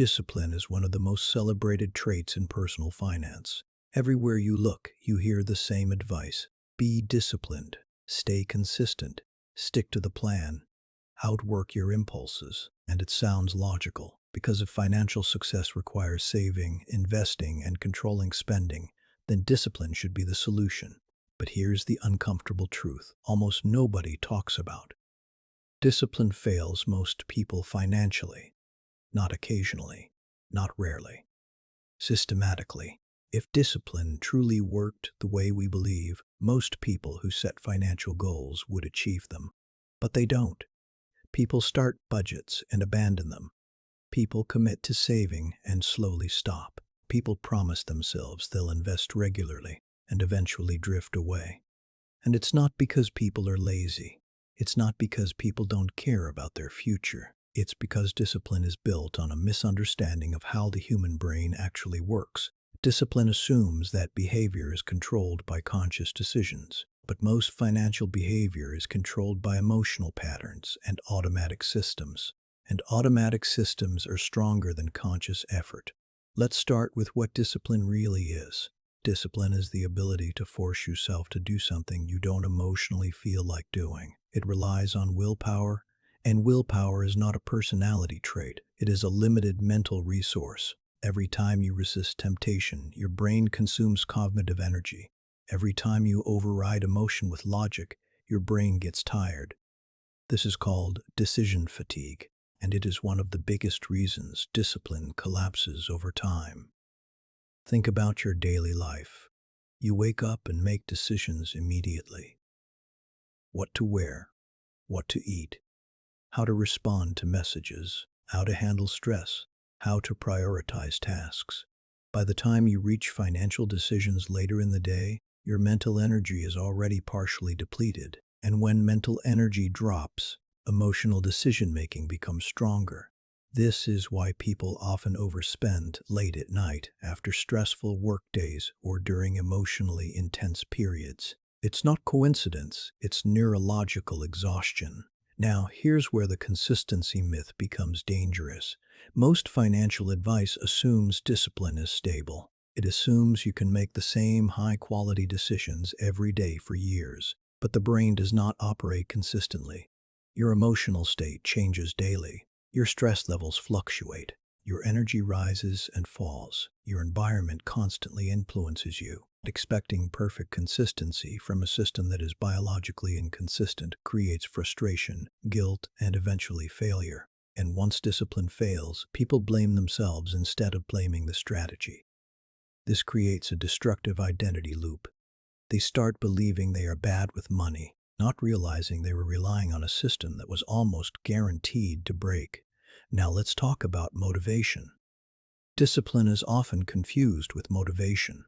Discipline is one of the most celebrated traits in personal finance. Everywhere you look, you hear the same advice. Be disciplined, stay consistent, stick to the plan, outwork your impulses. And it sounds logical, because if financial success requires saving, investing, and controlling spending, then discipline should be the solution. But here's the uncomfortable truth almost nobody talks about. Discipline fails most people financially, not occasionally, not rarely, systematically. If discipline truly worked the way we believe, most people who set financial goals would achieve them. But they don't. People start budgets and abandon them. People commit to saving and slowly stop. People promise themselves they'll invest regularly and eventually drift away. And it's not because people are lazy. It's not because people don't care about their future. It's because discipline is built on a misunderstanding of how the human brain actually works. Discipline assumes that behavior is controlled by conscious decisions, but most financial behavior is controlled by emotional patterns and automatic systems. And automatic systems are stronger than conscious effort. Let's start with what discipline really is. Discipline is the ability to force yourself to do something you don't emotionally feel like doing. It relies on willpower, and willpower is not a personality trait. It is a limited mental resource. Every time you resist temptation, your brain consumes cognitive energy. Every time you override emotion with logic, your brain gets tired. This is called decision fatigue, and it is one of the biggest reasons discipline collapses over time. Think about your daily life. You wake up and make decisions immediately. What to wear, what to eat, how to respond to messages, how to handle stress, how to prioritize tasks. By the time you reach financial decisions later in the day, your mental energy is already partially depleted. And when mental energy drops, emotional decision-making becomes stronger. This is why people often overspend late at night after stressful work days or during emotionally intense periods. It's not coincidence, it's neurological exhaustion. Now, here's where the consistency myth becomes dangerous. Most financial advice assumes discipline is stable. It assumes you can make the same high-quality decisions every day for years. But the brain does not operate consistently. Your emotional state changes daily. Your stress levels fluctuate. Your energy rises and falls. Your environment constantly influences you. Expecting perfect consistency from a system that is biologically inconsistent creates frustration, guilt, and eventually failure. And once discipline fails, people blame themselves instead of blaming the strategy. This creates a destructive identity loop. They start believing they are bad with money, not realizing they were relying on a system that was almost guaranteed to break. Now let's talk about motivation. Discipline is often confused with motivation.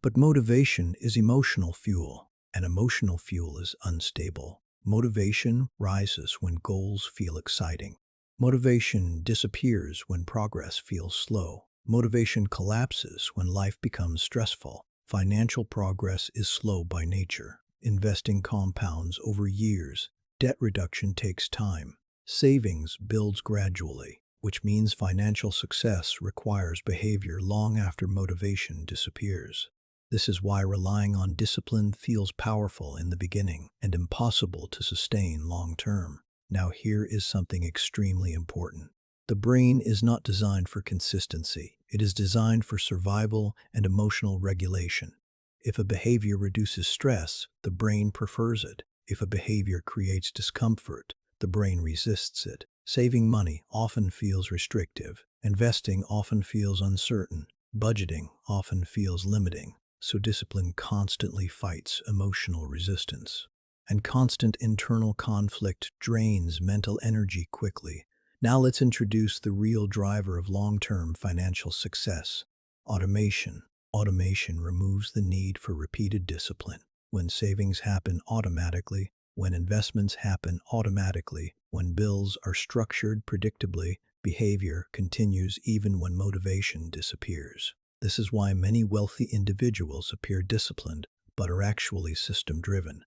But motivation is emotional fuel, and emotional fuel is unstable. Motivation rises when goals feel exciting. Motivation disappears when progress feels slow. Motivation collapses when life becomes stressful. Financial progress is slow by nature. Investing compounds over years. Debt reduction takes time. Savings builds gradually, which means financial success requires behavior long after motivation disappears. This is why relying on discipline feels powerful in the beginning and impossible to sustain long term. Now here is something extremely important. The brain is not designed for consistency. It is designed for survival and emotional regulation. If a behavior reduces stress, the brain prefers it. If a behavior creates discomfort, the brain resists it. Saving money often feels restrictive. Investing often feels uncertain. Budgeting often feels limiting. So discipline constantly fights emotional resistance. And constant internal conflict drains mental energy quickly. Now let's introduce the real driver of long-term financial success: automation. Automation removes the need for repeated discipline. When savings happen automatically, when investments happen automatically, when bills are structured predictably, behavior continues even when motivation disappears. This is why many wealthy individuals appear disciplined, but are actually system-driven.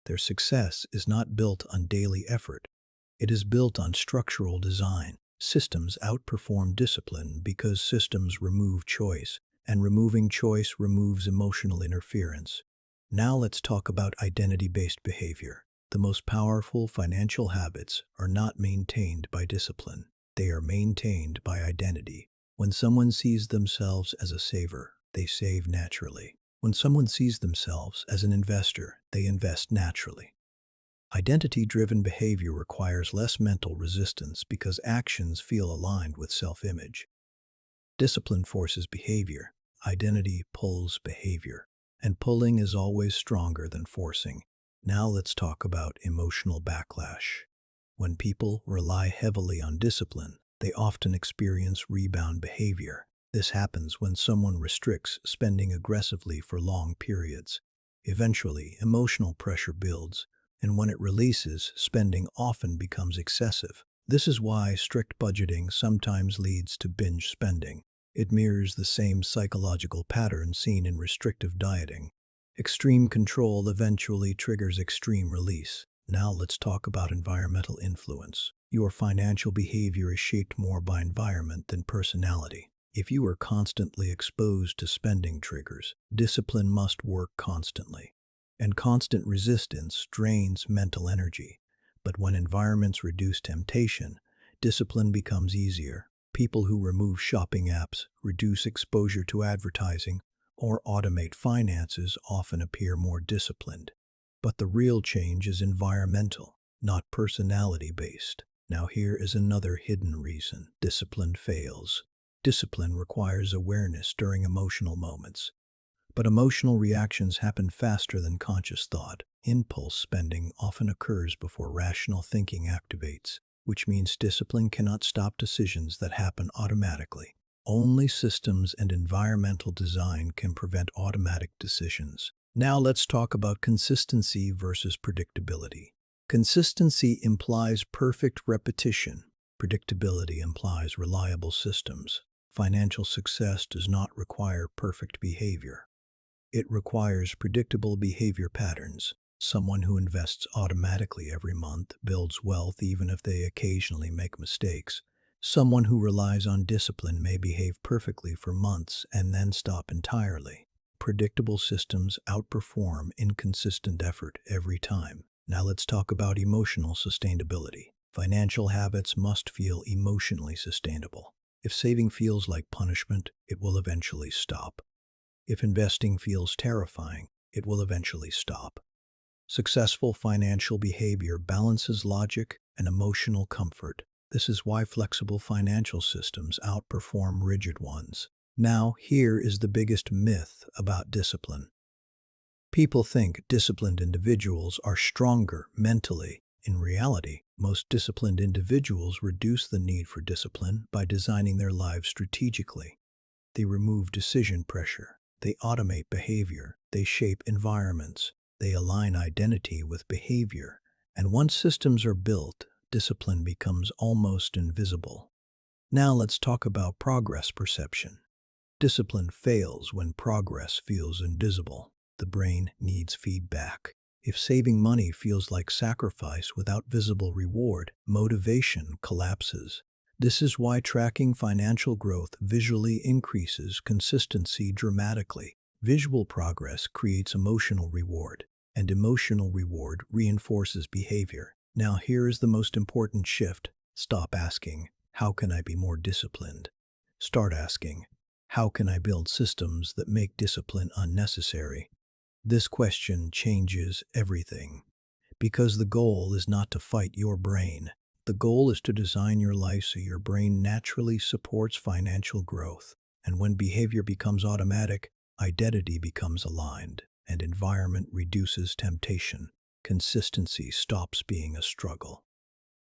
Their success is not built on daily effort. It is built on structural design. Systems outperform discipline because systems remove choice, and removing choice removes emotional interference. Now let's talk about identity-based behavior. The most powerful financial habits are not maintained by discipline. They are maintained by identity. When someone sees themselves as a saver, they save naturally. When someone sees themselves as an investor, they invest naturally. Identity-driven behavior requires less mental resistance because actions feel aligned with self-image. Discipline forces behavior. Identity pulls behavior. And pulling is always stronger than forcing. Now let's talk about emotional backlash. When people rely heavily on discipline, they often experience rebound behavior. This happens when someone restricts spending aggressively for long periods. Eventually, emotional pressure builds, and when it releases, spending often becomes excessive. This is why strict budgeting sometimes leads to binge spending. It mirrors the same psychological pattern seen in restrictive dieting. Extreme control eventually triggers extreme release. Now let's talk about environmental influence. Your financial behavior is shaped more by environment than personality. If you are constantly exposed to spending triggers, discipline must work constantly. And constant resistance drains mental energy. But when environments reduce temptation, discipline becomes easier. People who remove shopping apps, reduce exposure to advertising, or automate finances often appear more disciplined. But the real change is environmental, not personality-based. Now here is another hidden reason discipline fails. Discipline requires awareness during emotional moments. But emotional reactions happen faster than conscious thought. Impulse spending often occurs before rational thinking activates, which means discipline cannot stop decisions that happen automatically. Only systems and environmental design can prevent automatic decisions. Now let's talk about consistency versus predictability. Consistency implies perfect repetition. Predictability implies reliable systems. Financial success does not require perfect behavior. It requires predictable behavior patterns. Someone who invests automatically every month builds wealth even if they occasionally make mistakes. Someone who relies on discipline may behave perfectly for months and then stop entirely. Predictable systems outperform inconsistent effort every time. Now let's talk about emotional sustainability. Financial habits must feel emotionally sustainable. If saving feels like punishment, it will eventually stop. If investing feels terrifying, it will eventually stop. Successful financial behavior balances logic and emotional comfort. This is why flexible financial systems outperform rigid ones. Now, here is the biggest myth about discipline. People think disciplined individuals are stronger mentally. In reality, most disciplined individuals reduce the need for discipline by designing their lives strategically. They remove decision pressure. They automate behavior. They shape environments. They align identity with behavior. And once systems are built, discipline becomes almost invisible. Now let's talk about progress perception. Discipline fails when progress feels invisible. The brain needs feedback. If saving money feels like sacrifice without visible reward, motivation collapses. This is why tracking financial growth visually increases consistency dramatically. Visual progress creates emotional reward, and emotional reward reinforces behavior. Now here is the most important shift. Stop asking, how can I be more disciplined? Start asking, how can I build systems that make discipline unnecessary? This question changes everything, because the goal is not to fight your brain. The goal is to design your life so your brain naturally supports financial growth. And when behavior becomes automatic, identity becomes aligned, and environment reduces temptation. Consistency stops being a struggle.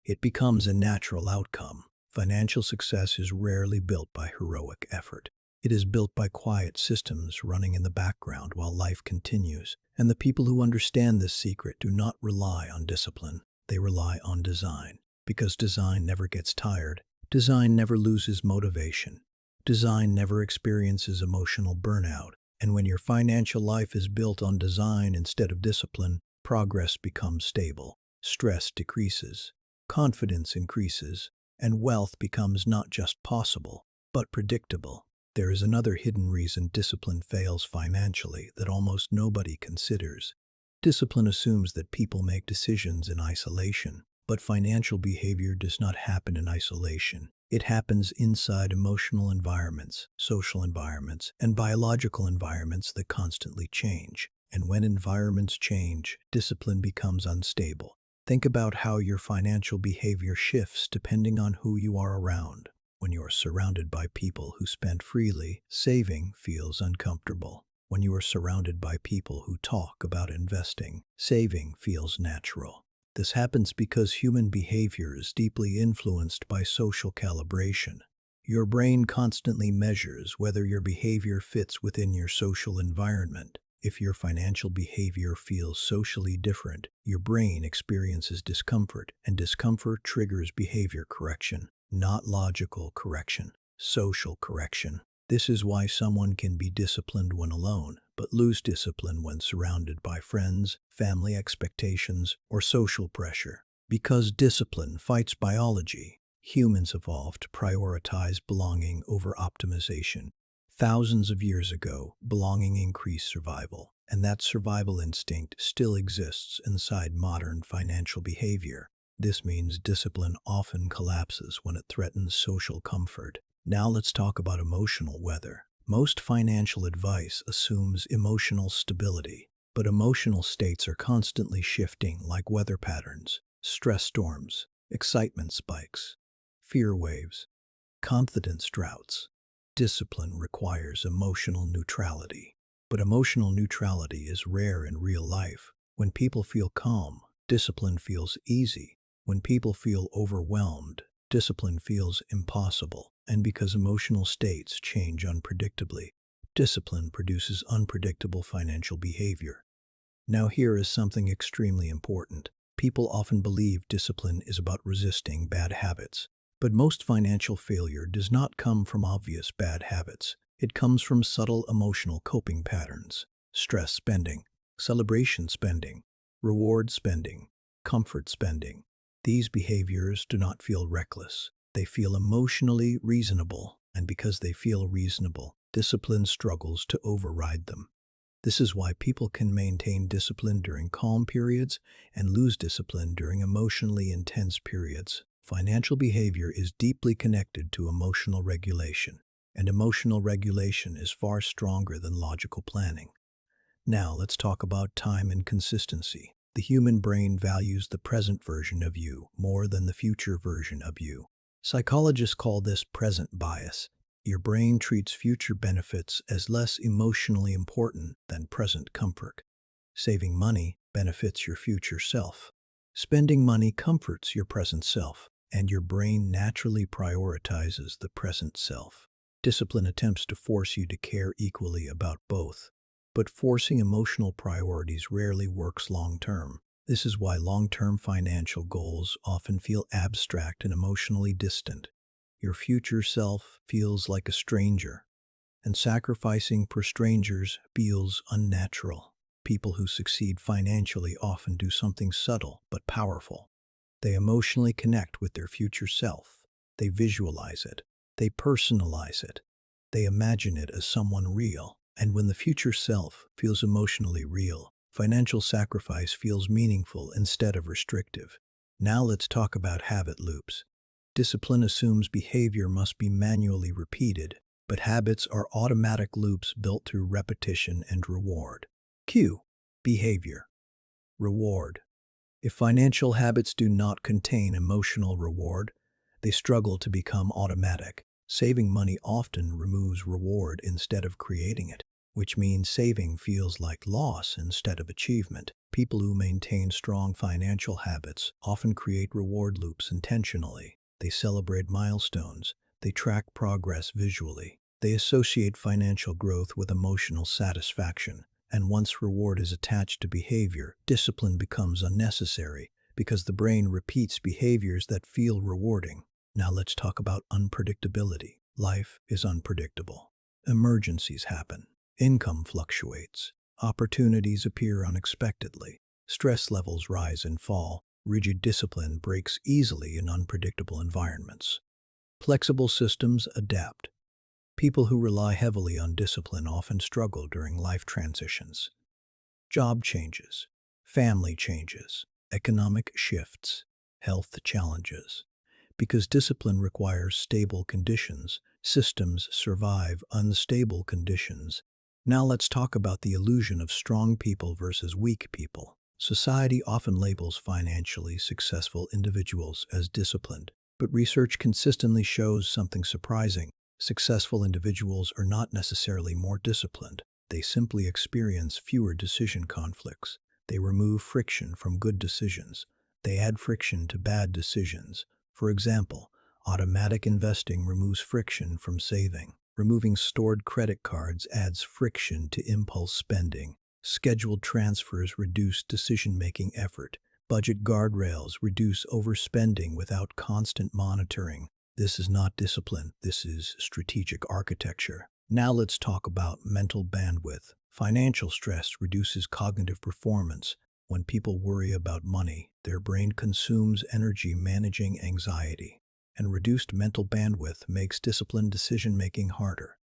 It becomes a natural outcome. Financial success is rarely built by heroic effort. It is built by quiet systems running in the background while life continues. And the people who understand this secret do not rely on discipline. They rely on design. Because design never gets tired. Design never loses motivation. Design never experiences emotional burnout. And when your financial life is built on design instead of discipline, progress becomes stable. Stress decreases. Confidence increases. and wealth becomes not just possible, but predictable. There is another hidden reason discipline fails financially that almost nobody considers. Discipline assumes that people make decisions in isolation, but financial behavior does not happen in isolation. It happens inside emotional environments, social environments, and biological environments that constantly change. And when environments change, discipline becomes unstable. Think about how your financial behavior shifts depending on who you are around. When you are surrounded by people who spend freely, saving feels uncomfortable. When you are surrounded by people who talk about investing, saving feels natural. This happens because human behavior is deeply influenced by social calibration. Your brain constantly measures whether your behavior fits within your social environment. If your financial behavior feels socially different, your brain experiences discomfort, and discomfort triggers behavior correction, not logical correction, social correction. This is why someone can be disciplined when alone, but lose discipline when surrounded by friends, family expectations, or social pressure. Because discipline fights biology, humans evolved to prioritize belonging over optimization. Thousands of years ago, belonging increased survival, and that survival instinct still exists inside modern financial behavior. This means discipline often collapses when it threatens social comfort. Now let's talk about emotional weather. Most financial advice assumes emotional stability, but emotional states are constantly shifting like weather patterns, stress storms, excitement spikes, fear waves, confidence droughts. Discipline requires emotional neutrality, but emotional neutrality is rare in real life. When people feel calm, discipline feels easy. When people feel overwhelmed, discipline feels impossible. And because emotional states change unpredictably, discipline produces unpredictable financial behavior. Now here is something extremely important. People often believe discipline is about resisting bad habits. But most financial failure does not come from obvious bad habits. It comes from subtle emotional coping patterns: stress spending, celebration spending, reward spending, comfort spending. These behaviors do not feel reckless. They feel emotionally reasonable, and because they feel reasonable, discipline struggles to override them. This is why people can maintain discipline during calm periods and lose discipline during emotionally intense periods. Financial behavior is deeply connected to emotional regulation, and emotional regulation is far stronger than logical planning. Now let's talk about time and consistency. The human brain values the present version of you more than the future version of you. Psychologists call this present bias. Your brain treats future benefits as less emotionally important than present comfort. Saving money benefits your future self. Spending money comforts your present self, and your brain naturally prioritizes the present self. Discipline attempts to force you to care equally about both, but forcing emotional priorities rarely works long-term. This is why long-term financial goals often feel abstract and emotionally distant. Your future self feels like a stranger, and sacrificing for strangers feels unnatural. People who succeed financially often do something subtle but powerful. They emotionally connect with their future self. They visualize it. They personalize it. They imagine it as someone real. And when the future self feels emotionally real, financial sacrifice feels meaningful instead of restrictive. Now let's talk about habit loops. Discipline assumes behavior must be manually repeated, but habits are automatic loops built through repetition and reward. Q. Behavior. Reward. If financial habits do not contain emotional reward, they struggle to become automatic. Saving money often removes reward instead of creating it, which means saving feels like loss instead of achievement. People who maintain strong financial habits often create reward loops intentionally. They celebrate milestones. They track progress visually. They associate financial growth with emotional satisfaction. And once reward is attached to behavior, discipline becomes unnecessary because the brain repeats behaviors that feel rewarding. Now let's talk about unpredictability. Life is unpredictable. Emergencies happen. Income fluctuates. Opportunities appear unexpectedly. Stress levels rise and fall. Rigid discipline breaks easily in unpredictable environments. Flexible systems adapt. People who rely heavily on discipline often struggle during life transitions. Job changes, family changes, economic shifts, health challenges. Because discipline requires stable conditions, systems survive unstable conditions. Now let's talk about the illusion of strong people versus weak people. Society often labels financially successful individuals as disciplined, but research consistently shows something surprising. Successful individuals are not necessarily more disciplined. They simply experience fewer decision conflicts. They remove friction from good decisions. They add friction to bad decisions. For example, automatic investing removes friction from saving. Removing stored credit cards adds friction to impulse spending. Scheduled transfers reduce decision-making effort. Budget guardrails reduce overspending without constant monitoring. This is not discipline, this is strategic architecture. Now let's talk about mental bandwidth. Financial stress reduces cognitive performance. When people worry about money, their brain consumes energy managing anxiety, and reduced mental bandwidth makes disciplined decision-making harder.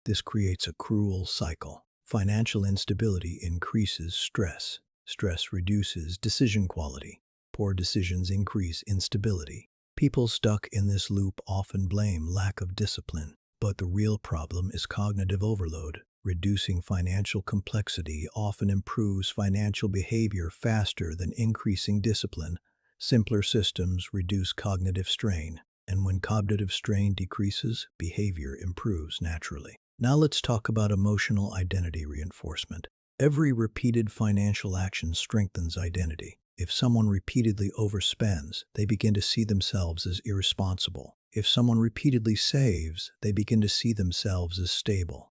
This creates a cruel cycle. Financial instability increases stress. Stress reduces decision quality. Poor decisions increase instability. People stuck in this loop often blame lack of discipline, but the real problem is cognitive overload. Reducing financial complexity often improves financial behavior faster than increasing discipline. Simpler systems reduce cognitive strain, and when cognitive strain decreases, behavior improves naturally. Now let's talk about emotional identity reinforcement. Every repeated financial action strengthens identity. If someone repeatedly overspends, they begin to see themselves as irresponsible. If someone repeatedly saves, they begin to see themselves as stable.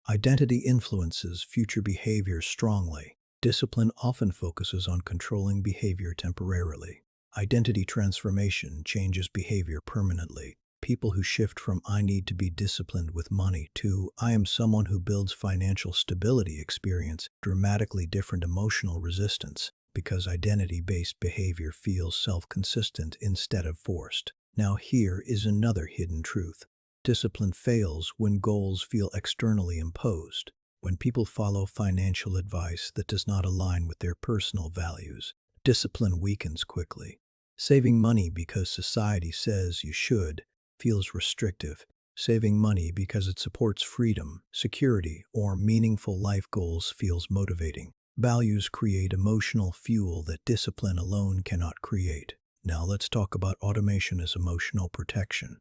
Identity influences future behavior strongly. Discipline often focuses on controlling behavior temporarily. Identity transformation changes behavior permanently. People who shift from "I need to be disciplined with money" to "I am someone who builds financial stability" experience dramatically different emotional resistance, because identity-based behavior feels self-consistent instead of forced. Now here is another hidden truth. Discipline fails when goals feel externally imposed. When people follow financial advice that does not align with their personal values, discipline weakens quickly. Saving money because society says you should feels restrictive. Saving money because it supports freedom, security, or meaningful life goals feels motivating. Values create emotional fuel that discipline alone cannot create. Now let's talk about automation as emotional protection.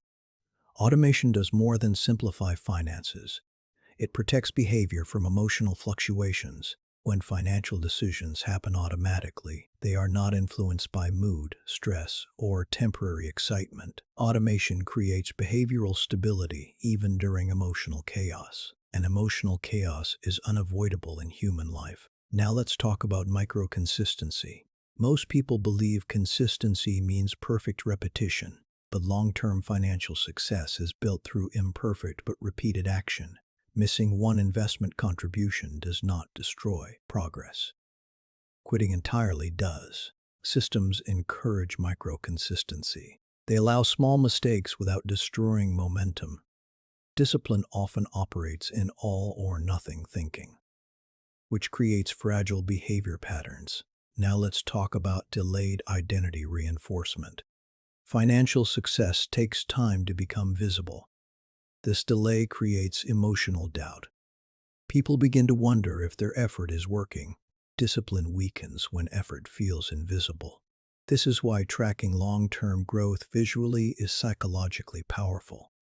Automation does more than simplify finances. It protects behavior from emotional fluctuations. When financial decisions happen automatically, they are not influenced by mood, stress, or temporary excitement. Automation creates behavioral stability even during emotional chaos. And emotional chaos is unavoidable in human life. Now let's talk about micro-consistency. Most people believe consistency means perfect repetition, but long-term financial success is built through imperfect but repeated action. Missing one investment contribution does not destroy progress. Quitting entirely does. Systems encourage micro-consistency. They allow small mistakes without destroying momentum. Discipline often operates in all-or-nothing thinking, which creates fragile behavior patterns. Now let's talk about delayed identity reinforcement. Financial success takes time to become visible. This delay creates emotional doubt. People begin to wonder if their effort is working. Discipline weakens when effort feels invisible. This is why tracking long-term growth visually is psychologically powerful.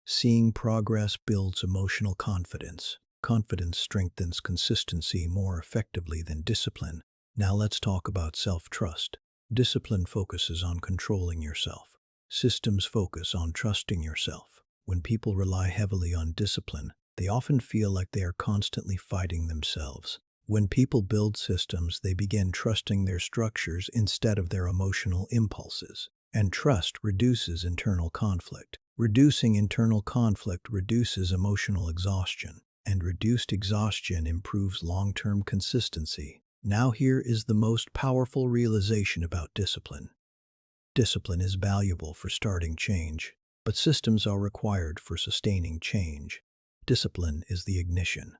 Seeing progress builds emotional confidence. Confidence strengthens consistency more effectively than discipline. Now let's talk about self-trust. Discipline focuses on controlling yourself. Systems focus on trusting yourself. When people rely heavily on discipline, they often feel like they are constantly fighting themselves. When people build systems, they begin trusting their structures instead of their emotional impulses. And trust reduces internal conflict. Reducing internal conflict reduces emotional exhaustion, and reduced exhaustion improves long-term consistency. Now here is the most powerful realization about discipline. Discipline is valuable for starting change, but systems are required for sustaining change. Discipline is the ignition.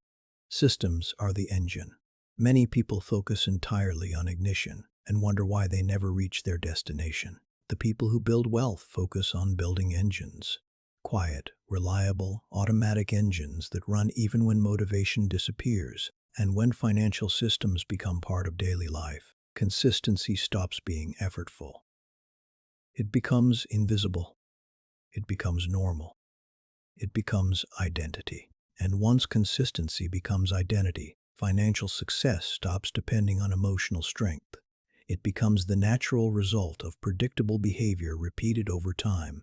Systems are the engine. Many people focus entirely on ignition and wonder why they never reach their destination. The people who build wealth focus on building engines. Quiet, reliable, automatic engines that run even when motivation disappears. And when financial systems become part of daily life, consistency stops being effortful. It becomes invisible. It becomes normal. It becomes identity. And once consistency becomes identity, financial success stops depending on emotional strength. It becomes the natural result of predictable behavior repeated over time,